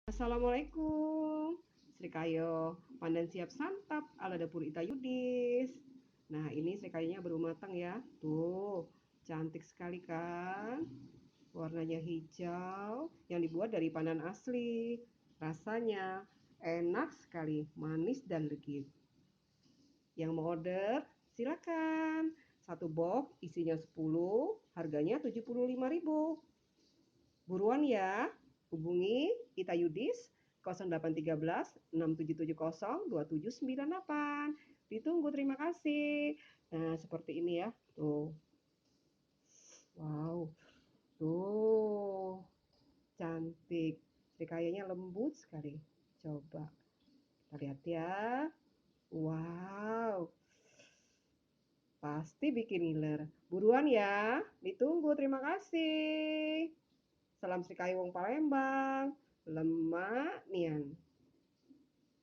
Assalamualaikum, Srikayo, pandan siap santap ala dapur Ita Yudis. Nah, ini Srikayonya baru matang ya. Tuh, cantik sekali kan? Warnanya hijau yang dibuat dari pandan asli. Rasanya enak sekali, manis dan legit. Yang mau order, silakan. Satu box isinya 10, harganya 75.000. Buruan ya, hubungi Ita Yudis 0813 6770 2798. Ditunggu, terima kasih. Nah, seperti ini ya. Tuh. Wow. Tuh. Cantik. Jadi kayaknya lembut sekali. Coba. Kita lihat ya. Wow. Pasti bikin ngiler. Buruan ya. Ditunggu, terima kasih. Salam Srikayo Wong Palembang. Lemak Nian.